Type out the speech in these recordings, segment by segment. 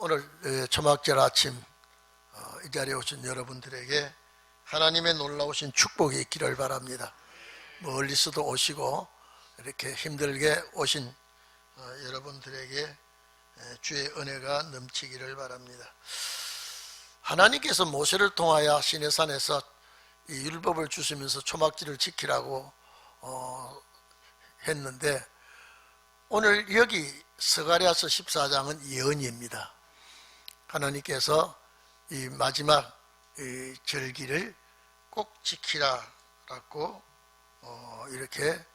오늘 초막절 아침 이 자리에 오신 여러분들에게 하나님의 놀라우신 축복이 있기를 바랍니다. 멀리서도 오시고 이렇게 힘들게 오신 여러분들에게 주의 은혜가 넘치기를 바랍니다. 하나님께서 모세를 통하여 시내산에서 이 율법을 주시면서 초막절을 지키라고 했는데, 오늘 여기 스가랴서 14장은 예언입니다. 하나님께서 이 마지막 이 절기를 꼭 지키라라고 이렇게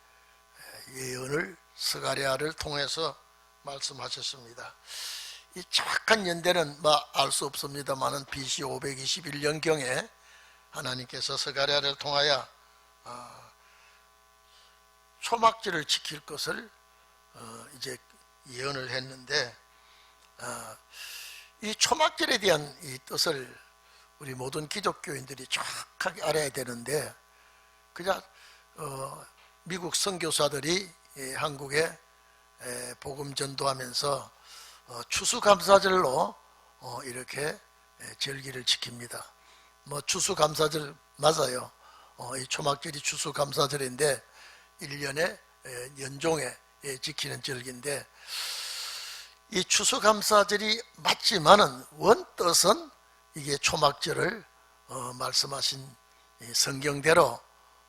예언을 스가랴를 통해서 말씀하셨습니다. 이 정확한 연대는 알 수 없습니다만은 BC 521년경에 하나님께서 스가랴를 통하여 초막절을 지킬 것을 이제 예언을 했는데, 이 초막절에 대한 이 뜻을 우리 모든 기독교인들이 정확하게 알아야 되는데, 그냥 미국 선교사들이 한국에 복음 전도하면서 추수감사절로 이렇게 절기를 지킵니다. 추수감사절 맞아요. 이 초막절이 추수감사절인데 1년에 연종에 지키는 절기인데, 이 추수감사절이 맞지만은 원뜻은 이게 초막절을 말씀하신 성경대로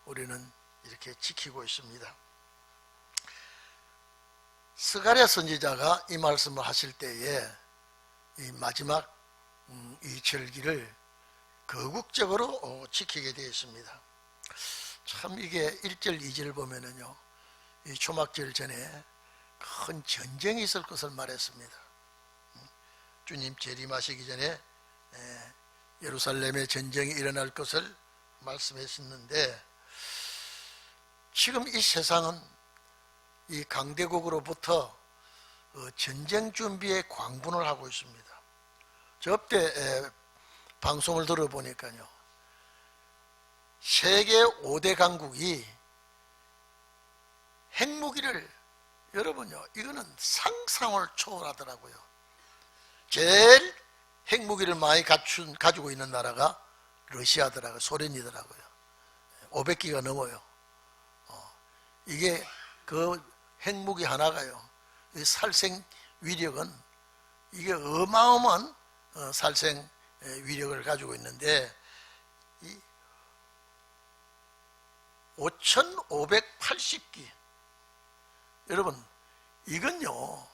우리는 이렇게 지키고 있습니다. 스가랴 선지자가 이 말씀을 하실 때에 이 마지막 이 절기를 거국적으로 지키게 되어 있습니다. 참 이게 1절 2절 보면은요, 이 초막절 전에 큰 전쟁이 있을 것을 말했습니다. 주님 재림하시기 전에 예루살렘에 전쟁이 일어날 것을 말씀하셨는데, 지금 이 세상은 이 강대국으로부터 전쟁 준비에 광분을 하고 있습니다. 저때 방송을 들어보니까요, 세계 5대 강국이 핵무기를, 여러분요, 이거는 상상을 초월하더라고요. 제일 핵무기를 많이 가지고 있는 나라가 러시아더라고요. 소련이더라고요. 500기가 넘어요. 이게 그 핵무기 하나가요, 이 살생 위력은 이게 어마어마한 살생 위력을 가지고 있는데, 이 5,580기, 여러분 이건요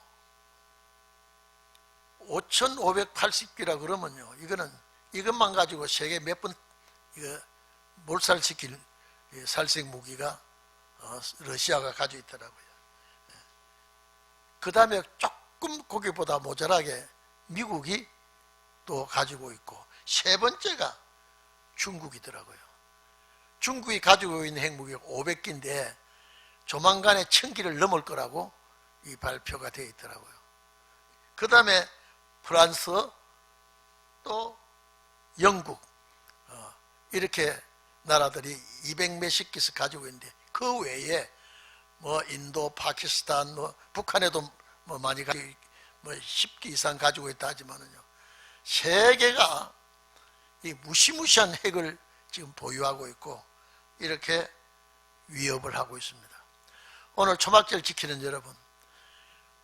5,580기라 그러면요, 이것만 가지고 세계 몇 번 몰살시킬 살생 무기가 러시아가 가지고 있더라고요. 그 다음에 조금 거기보다 모자라게 미국이 또 가지고 있고, 세 번째가 중국이더라고요. 중국이 가지고 있는 핵무기가 500기인데 조만간에 1000기를 넘을 거라고 이 발표가 되어 있더라고요. 그 다음에 프랑스, 또 영국, 이렇게 나라들이 200몇십 기씩 가지고 있는데, 그 외에 인도, 파키스탄, 북한에도 많이 가지고 10기 이상 가지고 있다 하지만은요, 세계가 이 무시무시한 핵을 지금 보유하고 있고 이렇게 위협을 하고 있습니다. 오늘 초막절 지키는 여러분,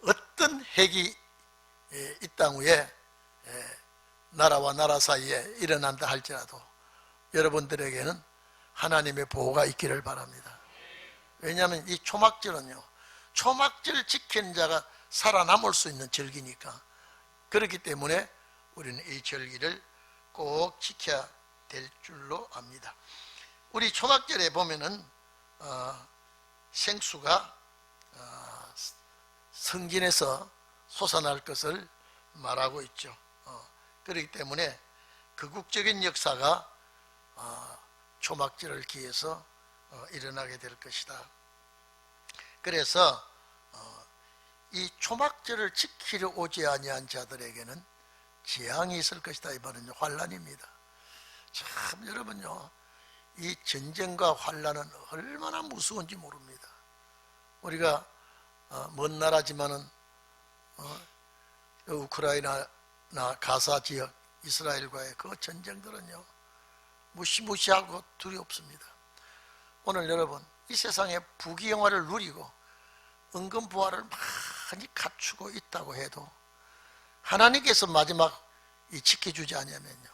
어떤 핵이 이 땅 위에 나라와 나라 사이에 일어난다 할지라도 여러분들에게는 하나님의 보호가 있기를 바랍니다. 왜냐하면 이 초막절은요, 초막절 지키는 자가 살아남을 수 있는 절기니까, 그렇기 때문에 우리는 이 절기를 꼭 지켜야 될 줄로 압니다. 우리 초막절에 보면은 생수가 성긴에서 솟아날 것을 말하고 있죠. 그렇기 때문에 극국적인 역사가 초막절을 기해서 일어나게 될 것이다. 그래서 이 초막절을 지키려 오지 아니한 자들에게는 재앙이 있을 것이다. 이 말은 환난입니다. 참 여러분요, 이 전쟁과 환난은 얼마나 무서운지 모릅니다. 우리가 먼 나라지만은 우크라이나 가사 지역 이스라엘과의 그 전쟁들은요, 무시무시하고 두렵습니다. 오늘 여러분, 이 세상에 부귀영화를 누리고 은근부활을 많이 갖추고 있다고 해도 하나님께서 마지막 지켜주지 않으면요,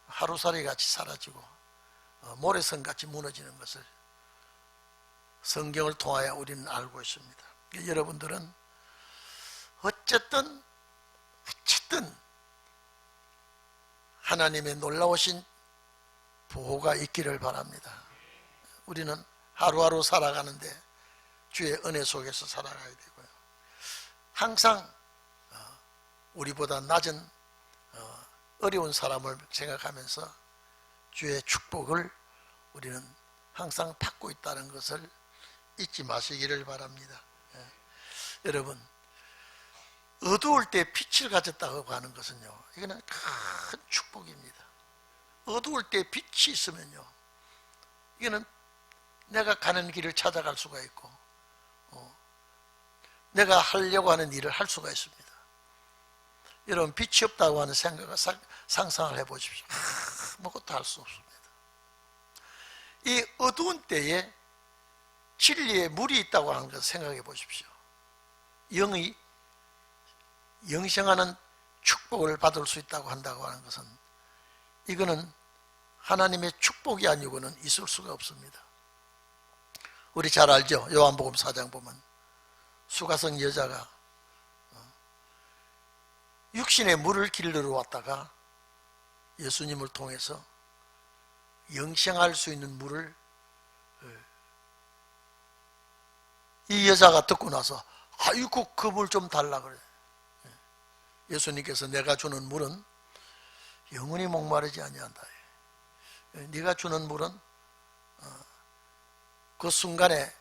하루살이 같이 사라지고 모래성 같이 무너지는 것을 성경을 통하여 우리는 알고 있습니다. 여러분들은 어쨌든 하나님의 놀라우신 보호가 있기를 바랍니다. 우리는 하루하루 살아가는데 주의 은혜 속에서 살아가야 되고요, 항상 우리보다 낮은 어려운 사람을 생각하면서 주의 축복을 우리는 항상 받고 있다는 것을 잊지 마시기를 바랍니다. 여러분, 어두울 때 빛을 가졌다고 하는 것은요, 이거는 큰 축복입니다. 어두울 때 빛이 있으면요, 이거는 내가 가는 길을 찾아갈 수가 있고, 내가 하려고 하는 일을 할 수가 있습니다. 여러분, 빛이 없다고 하는 생각을 상상을 해보십시오. 아무것도 할 수 없습니다. 이 어두운 때에 진리에 물이 있다고 하는 것을 생각해 보십시오. 영이 영생하는 축복을 받을 수 있다고 한다고 하는 것은, 이거는 하나님의 축복이 아니고는 있을 수가 없습니다. 우리 잘 알죠? 요한복음 4장 보면 수가성 여자가 육신의 물을 길르러 왔다가 예수님을 통해서 영생할 수 있는 물을 이 여자가 듣고 나서, 아이고 그 물 좀 달라 그래. 예수님께서 내가 주는 물은 영원히 목마르지 아니한다. 네가 주는 물은 그 순간에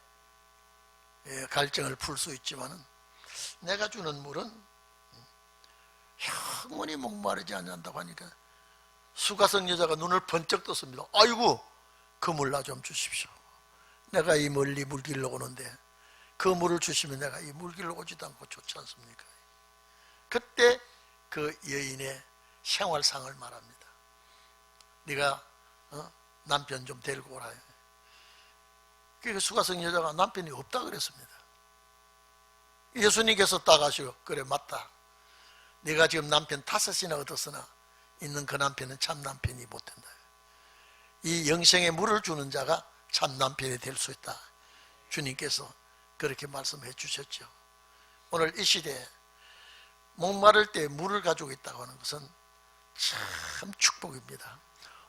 갈증을 풀 수 있지만은 내가 주는 물은 영원히 목마르지 않는다고 하니까 수가성 여자가 눈을 번쩍 떴습니다. 아이고 그 물 나 좀 주십시오. 내가 이 멀리 물 길러 오는데 그 물을 주시면 내가 이 물 길러 오지도 않고 좋지 않습니까? 그때 그 여인의 생활상을 말합니다. 네가 남편 좀 데리고 오라. 그러니까 수가성 여자가 남편이 없다 그랬습니다. 예수님께서 딱 하시고, 그래 맞다. 네가 지금 남편 5이나 얻었으나 있는 그 남편은 참 남편이 못 된다. 이 영생의 물을 주는 자가 참 남편이 될 수 있다. 주님께서 그렇게 말씀해 주셨죠. 오늘 이 시대에 목마를 때 물을 가지고 있다고 하는 것은 참 축복입니다.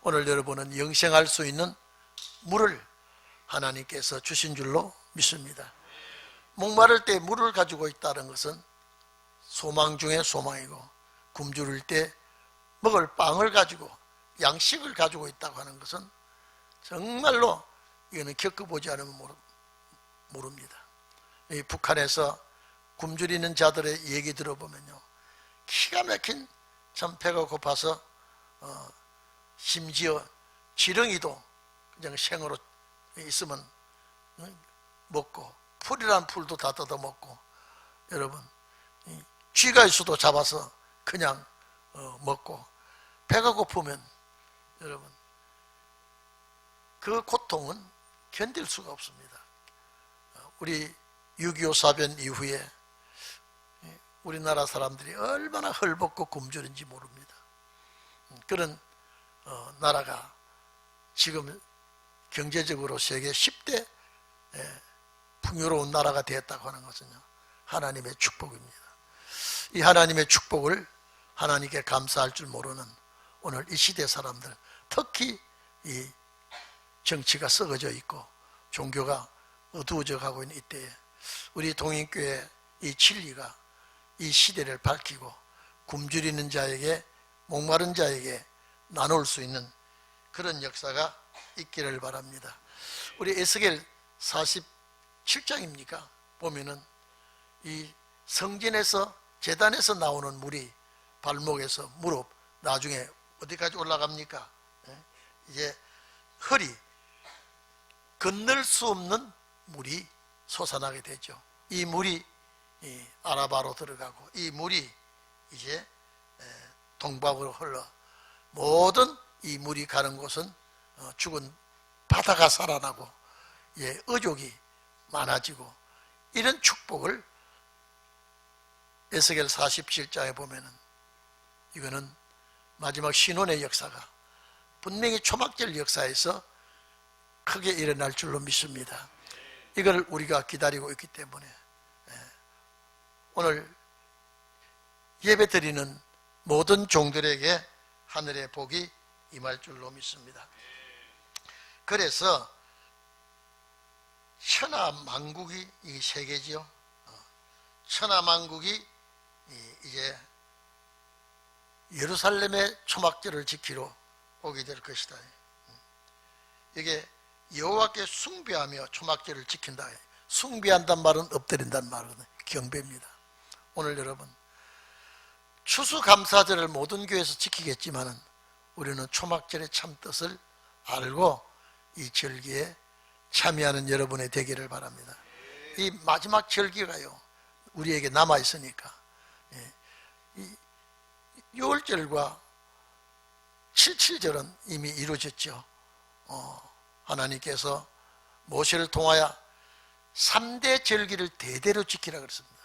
오늘 여러분은 영생할 수 있는 물을 하나님께서 주신 줄로 믿습니다. 목마를 때 물을 가지고 있다는 것은 소망 중에 소망이고, 굶주릴 때 먹을 빵을 가지고 양식을 가지고 있다고 하는 것은 정말로 이거는 겪어보지 않으면 모릅니다. 이 북한에서 굶주리는 자들의 얘기 들어보면요, 기가 막힌 참 배가 고파서 심지어 지렁이도 그냥 생으로 있으면 먹고, 풀이란 풀도 다 뜯어 먹고, 여러분 쥐가 있어도 잡아서 그냥 먹고, 배가 고프면 여러분 그 고통은 견딜 수가 없습니다. 우리 6.25 사변 이후에 우리나라 사람들이 얼마나 헐벗고 굶주린지 모릅니다. 그런 나라가 지금 경제적으로 세계 10대 풍요로운 나라가 되었다고 하는 것은요, 하나님의 축복입니다. 이 하나님의 축복을 하나님께 감사할 줄 모르는 오늘 이 시대 사람들, 특히 이 정치가 썩어져 있고 종교가 어두워져 가고 있는 이때에 우리 동인교회 이 진리가 이 시대를 밝히고 굶주리는 자에게, 목마른 자에게 나눌 수 있는 그런 역사가 있기를 바랍니다. 우리 에스겔 47장입니까? 보면은 이 성전에서, 제단에서 나오는 물이 발목에서 무릎, 나중에 어디까지 올라갑니까? 이제 허리, 건널 수 없는 물이 솟아나게 되죠. 이 물이 이 아라바로 들어가고, 이 물이 이제 동방으로 흘러 모든 이 물이 가는 곳은 죽은 바다가 살아나고 어족이 많아지고 이런 축복을 에스겔 47장에 보면은 이거는 마지막 신혼의 역사가 분명히 초막절 역사에서 크게 일어날 줄로 믿습니다. 이걸 우리가 기다리고 있기 때문에 오늘 예배 드리는 모든 종들에게 하늘의 복이 임할 줄로 믿습니다. 그래서 천하만국이 이 세계지요. 천하만국이 이제 예루살렘의 초막절을 지키러 오게 될 것이다. 이게 여호와께 숭배하며 초막절을 지킨다. 숭배한단 말은 엎드린단 말은 경배입니다. 오늘 여러분 추수감사절을 모든 교회에서 지키겠지만은 우리는 초막절의 참 뜻을 알고 이 절기에 참여하는 여러분의 되기를 바랍니다. 이 마지막 절기가요 우리에게 남아 있으니까 이 6월절과 77절은 이미 이루어졌죠. 하나님께서 모세를 통하여 3대 절기를 대대로 지키라 그랬습니다.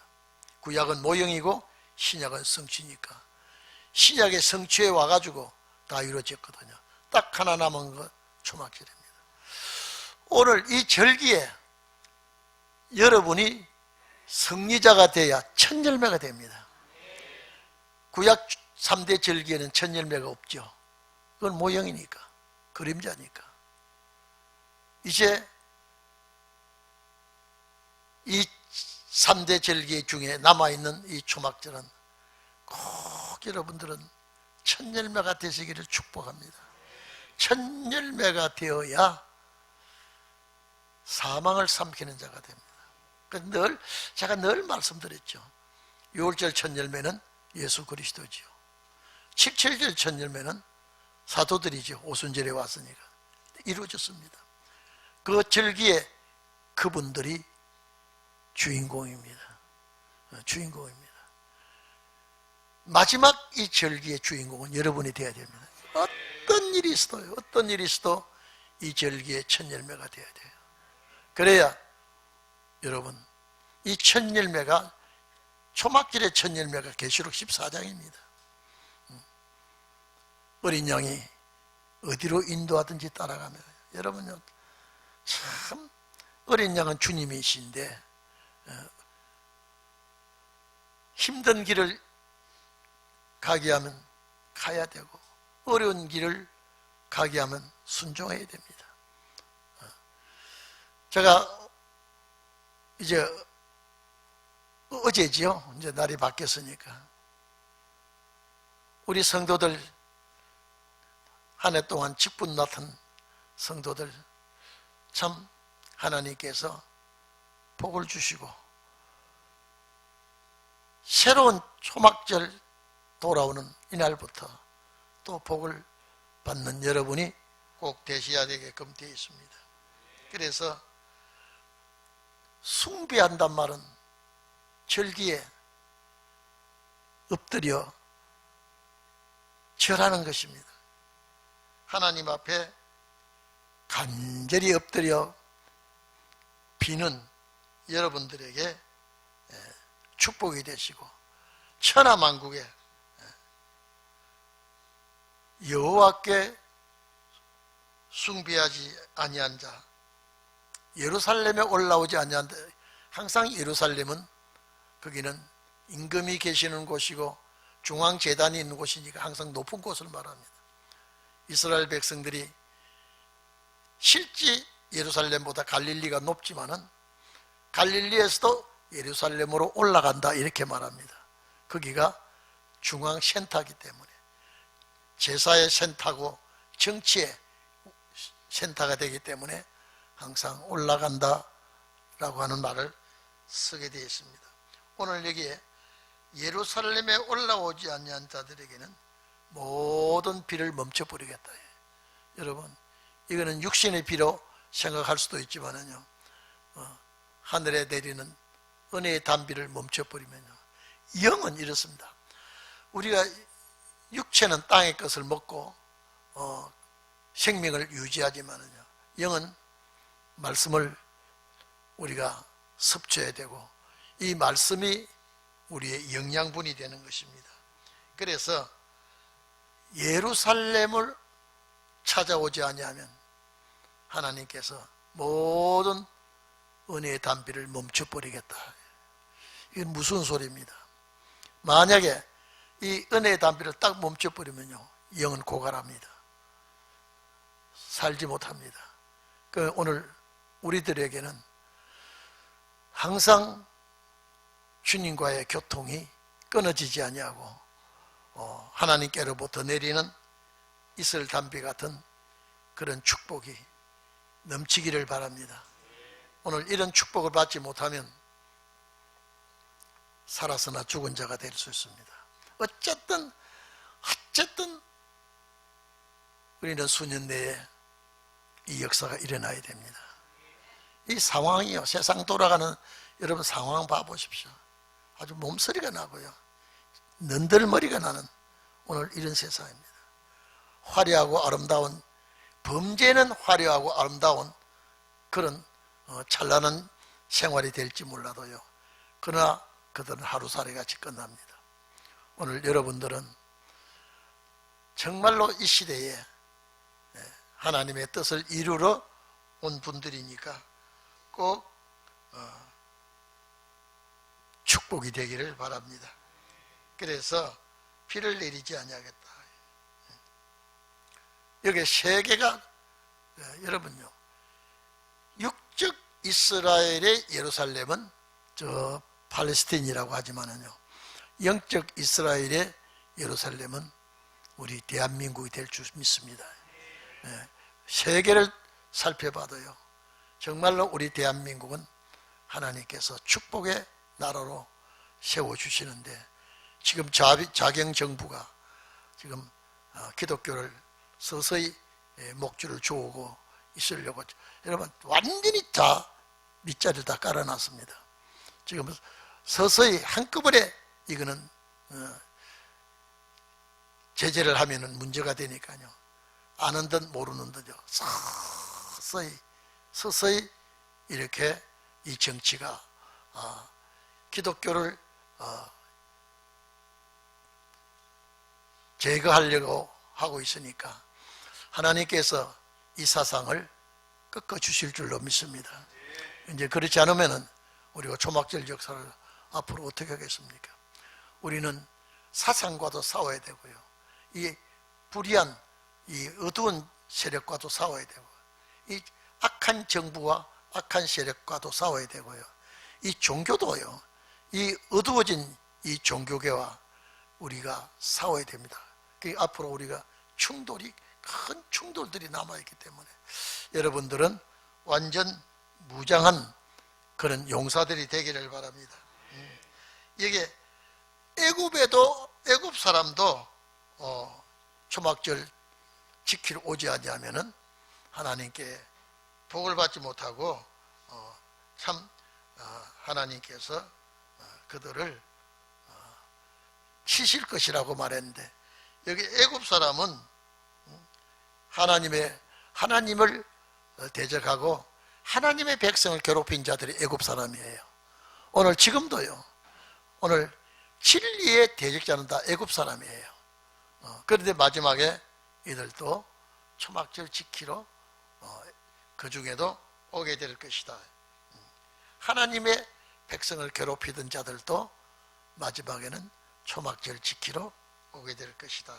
구약은 모형이고 신약은 성취니까 신약의 성취에 와가지고 다 이루어졌거든요. 딱 하나 남은 것 초막절입니다. 오늘 이 절기에 여러분이 승리자가 돼야 첫 열매가 됩니다. 구약 3대 절기에는 첫 열매가 없죠. 그건 모형이니까 그림자니까. 이제 이 3대 절기 중에 남아있는 이 초막절은 꼭 여러분들은 첫 열매가 되시기를 축복합니다. 첫 열매가 되어야 사망을 삼키는 자가 됩니다. 제가 늘 말씀드렸죠. 6월절 첫 열매는 예수 그리스도지요. 77절 첫 열매는 사도들이죠. 오순절에 왔으니까 이루어졌습니다. 그 절기에 그분들이 주인공입니다. 주인공입니다. 마지막 이 절기의 주인공은 여러분이 되어야 됩니다. 어떤 일이 있어도 어떤 일이 있어도 이 절기의 첫 열매가 되어야 돼요. 그래야 여러분 이 첫 열매가 초막절의 첫 열매가 계시록 14장입니다. 어린 양이 어디로 인도하든지 따라가며 여러분요 참 어린 양은 주님이신데 힘든 길을 가게 하면 가야 되고 어려운 길을 가게 하면 순종해야 됩니다. 제가 이제 어제지요. 이제 날이 바뀌었으니까 우리 성도들 한 해 동안 직분 맡은 성도들 참 하나님께서 복을 주시고 새로운 초막절 돌아오는 이날부터 또 복을 받는 여러분이 꼭 되셔야 되게끔 되어 있습니다. 그래서 숭배한단 말은 절기에 엎드려 절하는 것입니다. 하나님 앞에 간절히 엎드려 비는 여러분들에게 축복이 되시고 천하만국에 여호와께 숭배하지 아니한 자, 예루살렘에 올라오지 아니한 자, 항상 예루살렘은 거기는 임금이 계시는 곳이고 중앙재단이 있는 곳이니까 항상 높은 곳을 말합니다. 이스라엘 백성들이 실제 예루살렘보다 갈릴리가 높지만은 갈릴리에서도 예루살렘으로 올라간다 이렇게 말합니다. 거기가 중앙 센터이기 때문에 제사의 센터고 정치의 센터가 되기 때문에 항상 올라간다 라고 하는 말을 쓰게 되어 있습니다. 오늘 여기에 예루살렘에 올라오지 아니한 자들에게는 모든 비를 멈춰버리겠다. 여러분 이거는 육신의 비로 생각할 수도 있지만은요 하늘에 내리는 은혜의 단비를 멈춰버리면요 영은 이렇습니다. 우리가 육체는 땅의 것을 먹고 생명을 유지하지만은요, 영은 말씀을 우리가 섭취해야 되고 이 말씀이 우리의 영양분이 되는 것입니다. 그래서 예루살렘을 찾아오지 아니하면 하나님께서 모든 은혜의 담비를 멈춰버리겠다. 이건 무슨 소리입니다. 만약에 이 은혜의 담비를 딱 멈춰버리면요, 영은 고갈합니다. 살지 못합니다. 그 오늘 우리들에게는 항상 주님과의 교통이 끊어지지 아니하고 하나님께로부터 내리는 이슬 담비 같은 그런 축복이 넘치기를 바랍니다. 오늘 이런 축복을 받지 못하면 살아서나 죽은 자가 될 수 있습니다. 어쨌든 우리는 수년 내에 이 역사가 일어나야 됩니다. 이 상황이요, 세상 돌아가는 여러분 상황 봐보십시오. 아주 몸서리가 나고요, 는들머리가 나는 오늘 이런 세상입니다. 화려하고 아름다운, 범죄는 화려하고 아름다운 그런 찬란한 생활이 될지 몰라도요, 그러나 그들은 하루살이 같이 끝납니다. 오늘 여러분들은 정말로 이 시대에 하나님의 뜻을 이루러 온 분들이니까 꼭 축복이 되기를 바랍니다. 그래서 비를 내리지 아니하겠다. 여기 세계가 여러분요, 육적 이스라엘의 예루살렘은 저 팔레스틴이라고 하지만은요, 영적 이스라엘의 예루살렘은 우리 대한민국이 될 줄 믿습니다. 세계를 살펴봐도요, 정말로 우리 대한민국은 하나님께서 축복의 나라로 세워주시는데, 지금 자경정부가 지금 기독교를 서서히 목줄을 조우고 있으려고, 여러분 완전히 다 밑자리를 다 깔아놨습니다. 지금 서서히 한꺼번에 이거는 제재를 하면은 문제가 되니까요, 아는 듯 모르는 듯요, 서서히 이렇게 이 정치가 기독교를 제거하려고 하고 있으니까 하나님께서 이 사상을 꺾어 주실 줄로 믿습니다. 이제 그렇지 않으면은 우리가 초막절 역사를 앞으로 어떻게 하겠습니까? 우리는 사상과도 싸워야 되고요, 이 불의한 이 어두운 세력과도 싸워야 되고, 이 악한 정부와 악한 세력과도 싸워야 되고요, 이 종교도요, 이 어두워진 이 종교계와 우리가 싸워야 됩니다. 앞으로 우리가 큰 충돌들이 남아있기 때문에 여러분들은 완전 무장한 그런 용사들이 되기를 바랍니다. 이게 애굽 사람도 초막절 지키러 오지 않으면은 하나님께 복을 받지 못하고 참 하나님께서 그들을 치실 것이라고 말했는데, 여기 애굽 사람은 하나님을 대적하고 하나님의 백성을 괴롭힌 자들이 애굽 사람이에요. 오늘 지금도요, 오늘 진리의 대적자는 다 애굽 사람이에요. 그런데 마지막에 이들도 초막절 지키러 그 중에도 오게 될 것이다. 하나님의 백성을 괴롭히던 자들도 마지막에는 초막절 지키러 오게 될 것이다.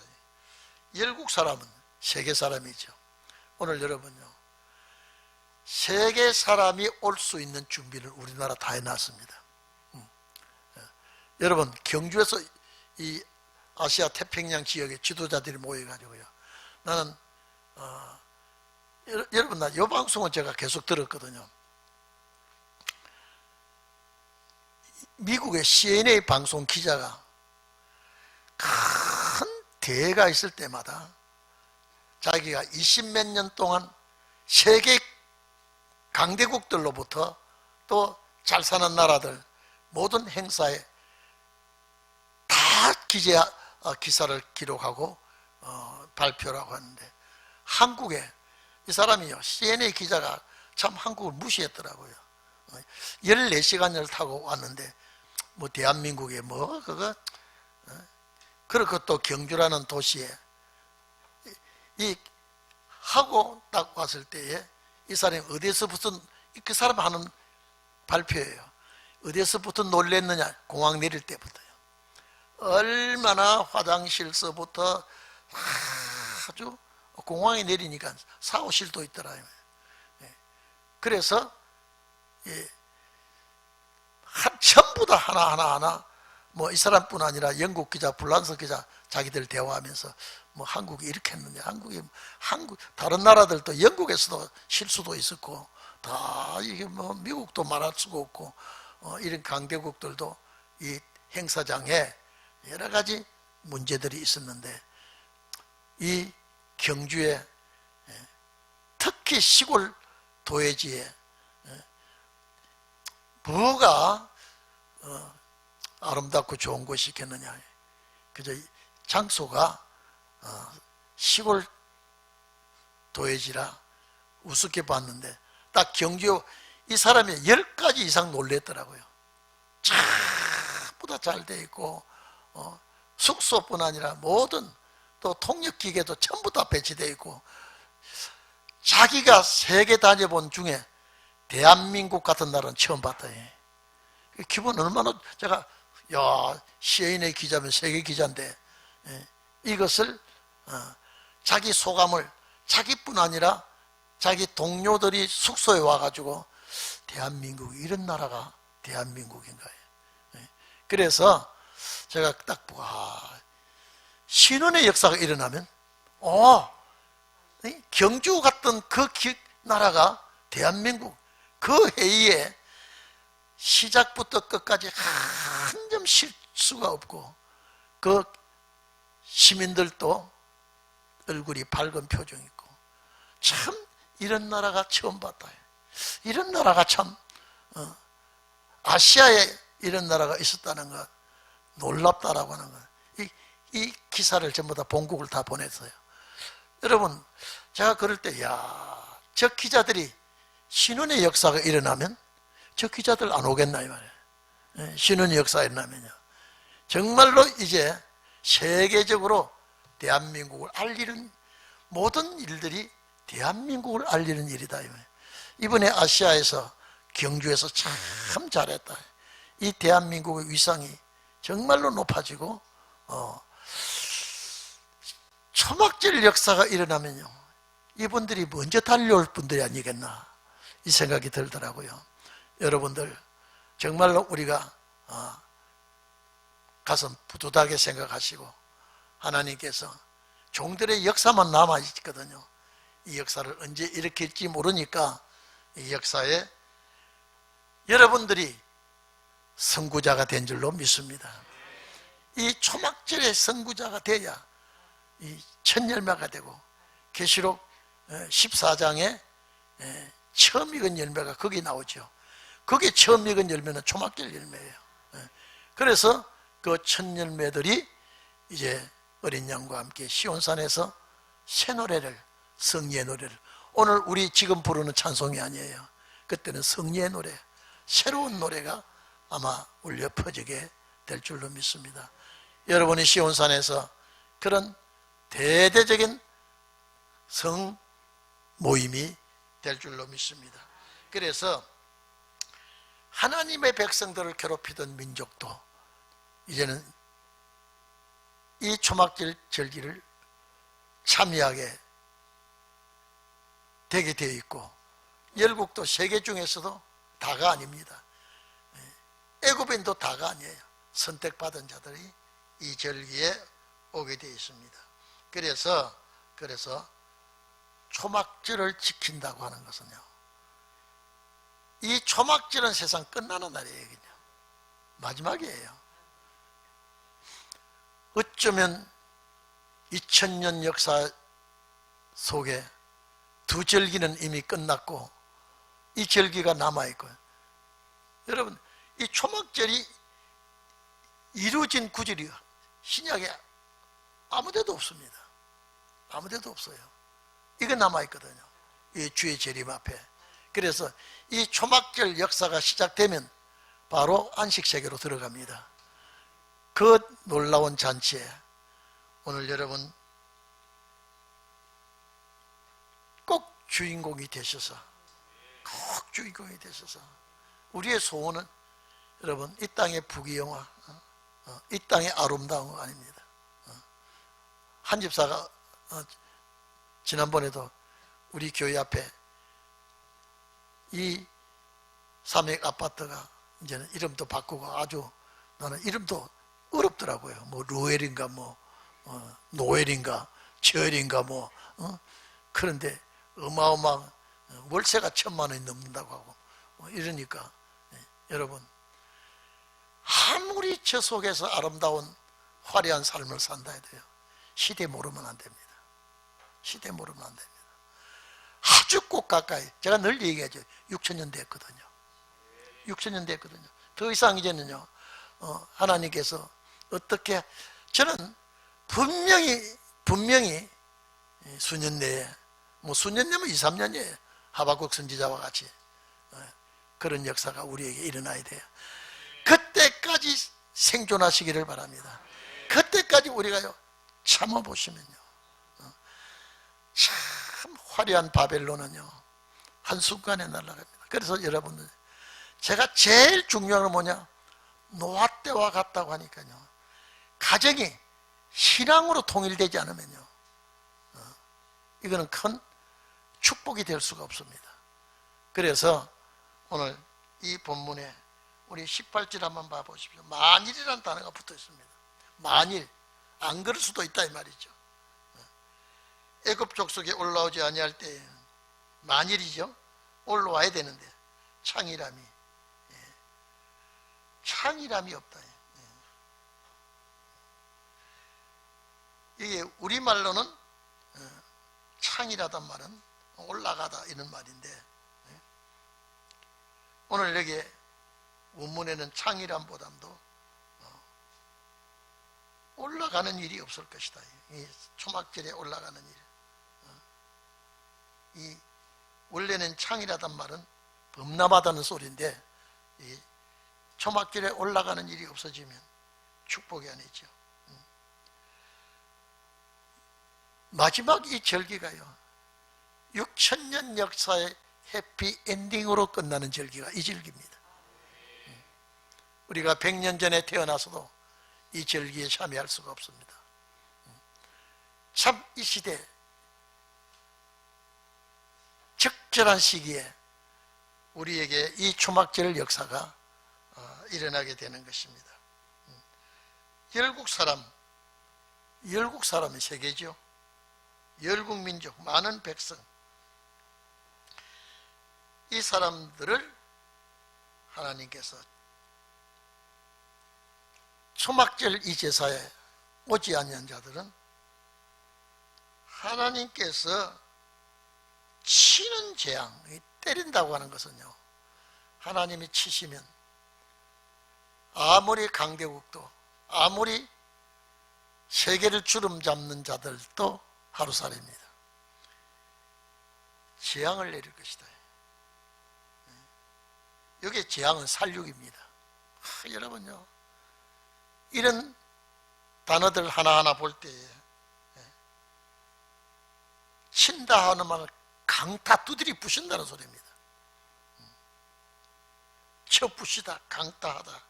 열국 사람은 세계 사람이죠. 오늘 여러분요, 세계 사람이 올 수 있는 준비를 우리나라 다 해놨습니다. 여러분, 경주에서 이 아시아 태평양 지역의 지도자들이 모여가지고요, 나는 여러분, 나 이 방송은 제가 계속 들었거든요. 미국의 CNN 방송 기자가 큰 대회가 있을 때마다 자기가 20몇 년 동안 세계 강대국들로부터 또 잘 사는 나라들 모든 행사에 다 기사를 기록하고 발표라고 하는데, 한국에 이 사람이요, CNN 기자가 참 한국을 무시했더라고요. 14시간을 타고 왔는데 뭐 대한민국에 뭐 그거, 그리고 또 경주라는 도시에 이 하고 딱 왔을 때에 이 사람이 어디서부터, 그 사람 하는 발표예요. 어디서부터 놀랬느냐, 공항 내릴 때부터요. 얼마나 화장실서부터 아주, 공항에 내리니까 사무실도 있더라. 그래서 전부 다 하나하나 뭐 이 사람뿐 아니라 영국 기자, 불란서 기자 자기들 대화하면서 뭐 한국이 이렇게 했느냐, 한국 다른 나라들도 영국에서도 실수도 있었고 다 이게 뭐 미국도 말할 수가 없고 이런 강대국들도 이 행사장에 여러 가지 문제들이 있었는데, 이 경주에 특히 시골 도회지에 뭐가 아름답고 좋은 곳이 있겠느냐. 그저 장소가 시골 도회지라 우습게 봤는데, 딱 경주 이 사람이 10가지 이상 놀랬더라고요. 전부 다 잘 돼 있고 숙소뿐 아니라 모든 또 통역기계도 전부 다 배치되어 있고, 자기가 세계 다녀본 중에 대한민국 같은 나라는 처음 봤다. 기분 얼마나, 제가 CNN 기자면 세계 기자인데 이것을 자기 소감을, 자기뿐 아니라 자기 동료들이 숙소에 와가지고 대한민국, 이런 나라가 대한민국인가요? 그래서 제가 딱 보고 신혼의 역사가 일어나면 경주 같던 그 나라가 대한민국, 그 해에 시작부터 끝까지 한 점 실수가 없고 그 시민들도 얼굴이 밝은 표정 있고, 참 이런 나라가 처음 봤다. 이런 나라가 참 아시아에 이런 나라가 있었다는 것, 놀랍다라고 하는 것. 이 기사를 전부 다 본국을 다 보냈어요. 여러분, 제가 그럴 때 저 기자들이 신혼의 역사가 일어나면 저 기자들 안 오겠나 이 말이에요. 신혼의 역사가 일어나면요, 정말로 이제 세계적으로 대한민국을 알리는 모든 일들이 대한민국을 알리는 일이다 이 말이에요. 이번에 아시아에서 경주에서 참 잘했다. 이 대한민국의 위상이 정말로 높아지고 초막절 역사가 일어나면요, 이분들이 먼저 달려올 분들이 아니겠나 이 생각이 들더라고요. 여러분들 정말로 우리가 가슴 뿌듯하게 생각하시고, 하나님께서 종들의 역사만 남아있거든요. 이 역사를 언제 일으킬지 모르니까 이 역사에 여러분들이 선구자가 된 줄로 믿습니다. 이 초막절의 선구자가 돼야 이 첫 열매가 되고, 계시록 14장에 처음 익은 열매가 거기 나오죠. 거기 처음 익은 열매는 초막절 열매예요. 그래서 그 첫 열매들이 이제 어린 양과 함께 시온산에서 새 노래를, 성리의 노래를, 오늘 우리 지금 부르는 찬송이 아니에요. 그때는 성리의 노래, 새로운 노래가 아마 울려 퍼지게 될 줄로 믿습니다. 여러분이 시온산에서 그런 대대적인 성 모임이 될 줄로 믿습니다. 그래서 하나님의 백성들을 괴롭히던 민족도 이제는 이 초막절 절기를 참여하게 되게 되어 있고, 열국도 세계 중에서도 다가 아닙니다. 애굽인도 다가 아니에요. 선택받은 자들이 이 절기에 오게 되어 있습니다. 그래서 초막절을 지킨다고 하는 것은요, 이 초막절은 세상 끝나는 날이에요. 그냥 마지막이에요. 어쩌면 2000년 역사 속에 두 절기는 이미 끝났고 이 절기가 남아있고, 여러분 이 초막절이 이루어진 구절이 신약에 아무데도 없습니다. 아무데도 없어요. 이거 남아있거든요. 이 주의 재림 앞에. 그래서 이 초막절 역사가 시작되면 바로 안식세계로 들어갑니다. 그 놀라운 잔치에 오늘 여러분 꼭 주인공이 되셔서, 꼭 주인공이 되셔서, 우리의 소원은 여러분 이 땅의 부귀영화, 이 땅의 아름다운 거 아닙니다. 한 집사가 지난번에도 우리 교회 앞에 이 삼익 아파트가 이제는 이름도 바꾸고 아주, 나는 이름도 어렵더라고요. 뭐 루엘인가 뭐 노엘인가 저엘인가 뭐 그런데 어마어마한 월세가 1,000만 원이 넘는다고 하고 이러니까 여러분 아무리 저 속에서 아름다운 화려한 삶을 산다 해도요, 시대 모르면 안 됩니다. 시대 모르면 안 됩니다. 아주 꼭 가까이, 제가 늘 얘기하죠. 6,000년 됐거든요. 6,000년 됐거든요. 더 이상 이제는요, 하나님께서 어떻게, 저는 분명히 수년 내에, 뭐 수년 내면 2, 3년이에요. 하박국 선지자와 같이 그런 역사가 우리에게 일어나야 돼요. 그때까지 생존하시기를 바랍니다. 그때까지 우리가요, 참아보시면요, 참 화려한 바벨론은요 한순간에 날아갑니다. 그래서 여러분들, 제가 제일 중요한 건 뭐냐, 노아 때와 같다고 하니까요, 가정이 신앙으로 통일되지 않으면요, 이거는 큰 축복이 될 수가 없습니다. 그래서 오늘 이 본문에 우리 18절 한번 봐보십시오. 만일이라는 단어가 붙어 있습니다. 만일, 안 그럴 수도 있다 이 말이죠. 애굽 족속에 올라오지 아니할 때, 만일이죠, 올라와야 되는데 창이람이 없다. 이게 우리말로는 창이라단 말은 올라가다 이런 말인데, 오늘 여기 원문에는 창이람보다도 올라가는 일이 없을 것이다. 이 초막절에 올라가는 일. 이 원래는 창이라단 말은 범람하다는 소리인데, 이 초막절에 올라가는 일이 없어지면 축복이 아니죠. 마지막 이 절기가요, 6,000년 역사의 해피엔딩으로 끝나는 절기가 이 절기입니다. 우리가 100년 전에 태어나서도 이 절기에 참여할 수가 없습니다. 참 이 시대 적절한 시기에 우리에게 이 초막절 역사가 일어나게 되는 것입니다. 열국 사람이 세계죠. 열국 민족, 많은 백성, 이 사람들을 하나님께서 초막절 이 제사에 오지 아니한 자들은 하나님께서 치는 재앙, 때린다고 하는 것은요, 하나님이 치시면 아무리 강대국도, 아무리 세계를 주름 잡는 자들도 하루살입니다. 재앙을 내릴 것이다. 여기에 재앙은 살육입니다. 여러분요, 이런 단어들 하나하나 볼 때에 친다 하는 말은 강타 두드리 부신다는 소리입니다. 쳐 부시다, 강타하다,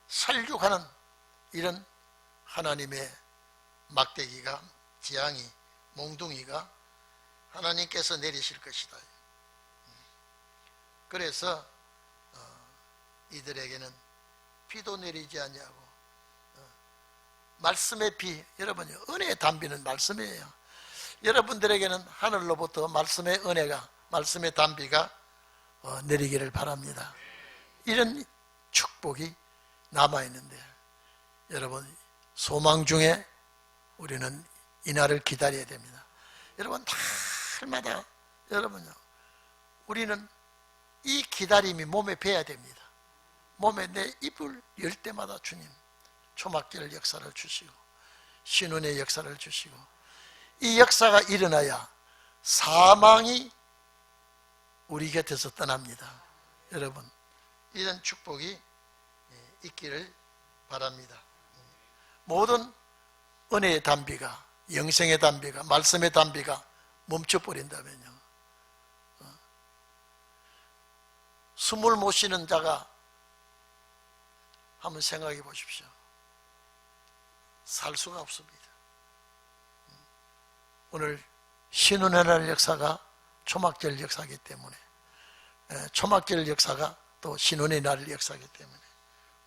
살육하는 이런 하나님의 막대기가, 재앙이, 몽둥이가 하나님께서 내리실 것이다. 그래서 이들에게는 비도 내리지 아니하고, 말씀의 비, 여러분요, 은혜의 단비는 말씀이에요. 여러분들에게는 하늘로부터 말씀의 은혜가, 말씀의 단비가 내리기를 바랍니다. 이런 축복이 남아있는데, 여러분 소망 중에 우리는 이날을 기다려야 됩니다. 여러분 날마다, 여러분요, 우리는 이 기다림이 몸에 배야 됩니다. 몸에 내 입을 열 때마다 주님 초막절 역사를 주시고, 신혼의 역사를 주시고, 이 역사가 일어나야 사망이 우리 곁에서 떠납니다. 여러분, 이런 축복이 있기를 바랍니다. 모든 은혜의 담비가, 영생의 담비가, 말씀의 담비가 멈춰버린다면요, 숨을 못 쉬는 자가 한번 생각해 보십시오. 살 수가 없습니다. 오늘 신혼의 날 역사가 초막절 역사이기 때문에, 초막절 역사가 또 신혼의 날 역사이기 때문에,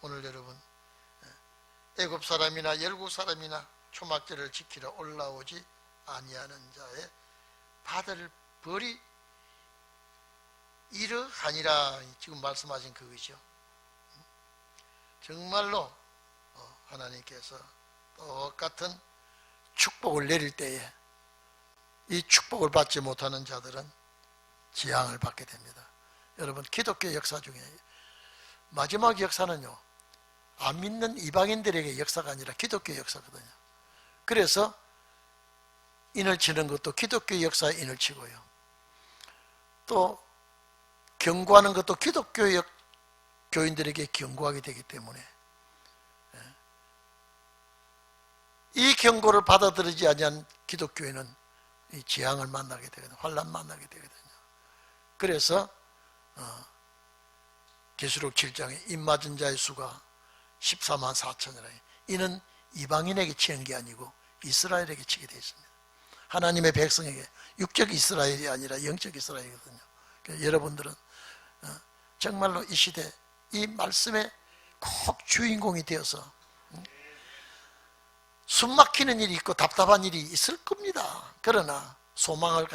오늘 여러분, 애굽 사람이나 열국 사람이나 초막절을 지키러 올라오지 아니하는 자의 받을 벌이 이러하니라, 지금 말씀하신 그것이죠. 정말로 하나님께서 똑같은 축복을 내릴 때에 이 축복을 받지 못하는 자들은 재앙을 받게 됩니다. 여러분, 기독교 역사 중에 마지막 역사는요, 안 믿는 이방인들에게 역사가 아니라 기독교 역사거든요. 그래서 인을 치는 것도 기독교 역사에 인을 치고요, 또 경고하는 것도 기독교 교인들에게 경고하게 되기 때문에, 이 경고를 받아들이지 아니한 기독교인은 이 재앙을 만나게 되거든요. 환난 만나게 되거든요. 그래서 계시록 7장에 입 맞은 자의 수가 14만 4천이라. 이는 이방인에게 치는 게 아니고 이스라엘에게 치게 되어 있습니다. 하나님의 백성에게, 육적 이스라엘이 아니라 영적 이스라엘이거든요. 여러분들은 정말로 이 시대 이 말씀의 꼭 주인공이 되어서 숨 막히는 일이 있고 답답한 일이 있을 겁니다. 그러나 소망을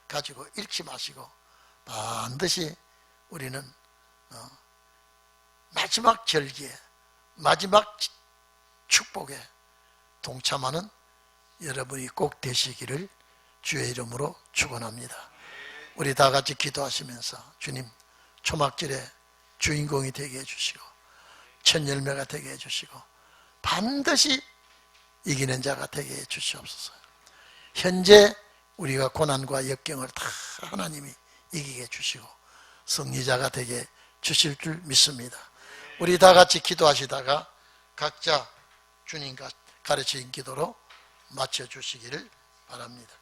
가지고 잃지 마시고 반드시 우리는 마지막 절기에, 마지막 축복에 동참하는 여러분이 꼭 되시기를 주의 이름으로 축원합니다. 우리 다 같이 기도하시면서, 주님, 초막절에 주인공이 되게 해주시고 첫 열매가 되게 해주시고 반드시 이기는 자가 되게 해주시옵소서. 현재 우리가 고난과 역경을 다 하나님이 이기게 해주시고 승리자가 되게 주실 줄 믿습니다. 우리 다 같이 기도하시다가 각자 주님과 가르친 기도로 마쳐주시기를 바랍니다.